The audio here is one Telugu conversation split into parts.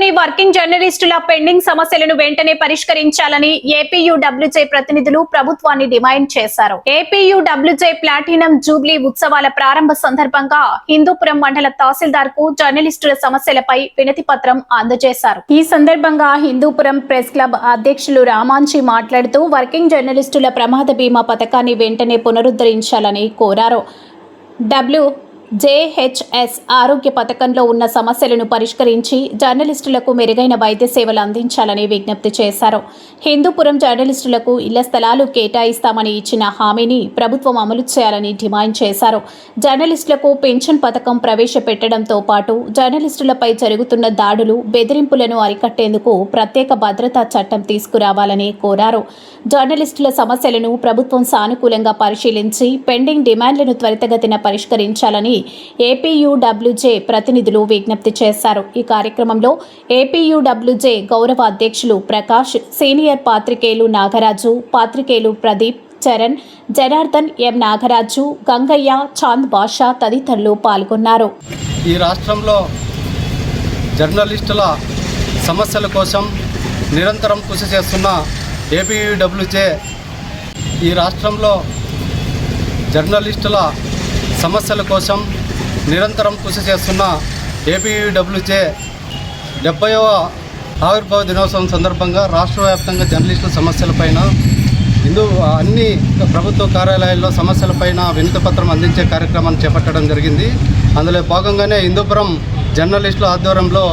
రాష్ట్రంలోని వర్కింగ్ జర్నలిస్టుల పెండింగ్ సమస్యలను వెంటనే పరిష్కరించాలని ఏపీయూడబ్ల్యూజే ప్రతినిధులు ప్రభుత్వాన్ని డిమాండ్ చేశారు. ఏపీయూడబ్ల్యూజే ప్లాటినం జూబ్లీ ఉత్సవాల ప్రారంభ సందర్భంగా హిందూపురం మండల తహసీల్దార్ కు జర్నలిస్టుల సమస్యలపై వినతి పత్రం అందజేశారు. ఈ సందర్భంగా హిందూపురం ప్రెస్ క్లబ్ అధ్యక్షులు రామాంచి మాట్లాడుతూ వర్కింగ్ జర్నలిస్టుల ప్రమాద బీమా పథకాన్ని వెంటనే పునరుద్ధరించాలని కోరారు. జేహెచ్ఎస్ ఆరోగ్య పథకంలో ఉన్న సమస్యలను పరిష్కరించి జర్నలిస్టులకు మెరుగైన వైద్య సేవలు అందించాలని విజ్ఞప్తి చేశారు. హిందూపురం జర్నలిస్టులకు ఇళ్ల స్థలాలు కేటాయిస్తామని ఇచ్చిన హామీని ప్రభుత్వం అమలు చేయాలని డిమాండ్ చేశారు. జర్నలిస్టులకు పెన్షన్ పథకం ప్రవేశపెట్టడంతో పాటు జర్నలిస్టులపై జరుగుతున్న దాడులు, బెదిరింపులను అరికట్టేందుకు ప్రత్యేక భద్రతా చట్టం తీసుకురావాలని కోరారు. జర్నలిస్టుల సమస్యలను ప్రభుత్వం సానుకూలంగా పరిశీలించి పెండింగ్ డిమాండ్లను త్వరితగతిన పరిష్కరించాలని ఏపీయూడబ్ల్యూజే ప్రతినిధులు విజ్ఞప్తి చేశారు. ఈ కార్యక్రమంలో ఏపీయూడబ్ల్యూజే గౌరవ అధ్యక్షులు ప్రకాష్, సీనియర్ పాత్రికేయులు నాగరాజు, పాత్రికేయులు ప్రదీప్, చరణ్, జనార్దన్, ఎం నాగరాజు, గంగయ్య, చాంద్ బాషా తదితరులు పాల్గొన్నారు. ఈ రాష్ట్రంలో జర్నలిస్టుల సమస్యల కోసం నిరంతరం కృషి చేస్తున్న ఏపీయూడబ్ల్యూజే ఈ రాష్ట్రంలో జర్నలిస్టుల సమస్యల కోసం నిరంతరం కృషి చేస్తున్న ఏపీయూడబ్ల్యూజే 70వ ఆవిర్భావ దినోత్సవం సందర్భంగా రాష్ట్ర వ్యాప్తంగా జర్నలిస్టుల సమస్యలపైన అన్ని ప్రభుత్వ కార్యాలయాల్లో సమస్యలపైన వినతి పత్రం అందించే కార్యక్రమాన్ని చేపట్టడం జరిగింది. అందులో భాగంగానే హిందూపురం జర్నలిస్టుల ఆధ్వర్యంలో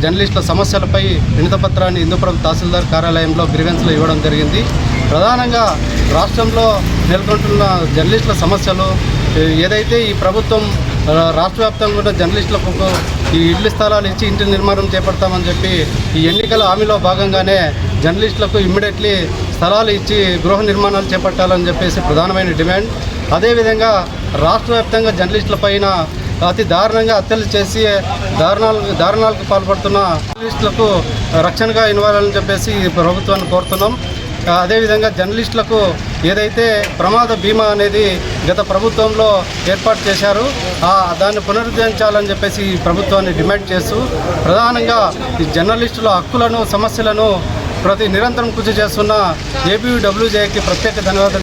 జర్నలిస్టుల సమస్యలపై వినతి పత్రాన్ని హిందూపురం తహసీల్దార్ కార్యాలయంలో గ్రీవెన్స్లో ఇవ్వడం జరిగింది. ప్రధానంగా రాష్ట్రంలో నెలకొంటున్న జర్నలిస్టుల సమస్యలు ఏదైతే ఈ ప్రభుత్వం రాష్ట్ర వ్యాప్తంగా ఉన్న జర్నలిస్టులకు ఈ ఇళ్ల స్థలాలు ఇచ్చి ఇంటి నిర్మాణం చేపడతామని చెప్పి ఈ ఎన్నికల హామీలో భాగంగానే జర్నలిస్టులకు ఇమ్మీడియట్లీ స్థలాలు ఇచ్చి గృహ నిర్మాణాలు చేపట్టాలని చెప్పేసి ప్రధానమైన డిమాండ్. అదేవిధంగా రాష్ట్ర వ్యాప్తంగా జర్నలిస్టుల పైన అతి దారుణంగా హత్యలు చేసి దారుణాలకు పాల్పడుతున్న జర్నలిస్టులకు రక్షణగా ఇవ్వాలని చెప్పేసి ప్రభుత్వాన్ని కోరుతున్నాం. అదేవిధంగా జర్నలిస్టులకు ఏదైతే ప్రమాద బీమా అనేది గత ప్రభుత్వంలో ఏర్పాటు చేశారో దాన్ని పునరుద్ధరించాలని చెప్పేసి ప్రభుత్వాన్ని డిమాండ్ చేస్తూ ప్రధానంగా ఈ జర్నలిస్టుల హక్కులను, సమస్యలను నిరంతరం కృషి చేస్తున్న ఏపీయూడబ్ల్యూజేకి ప్రత్యేక ధన్యవాదాలు.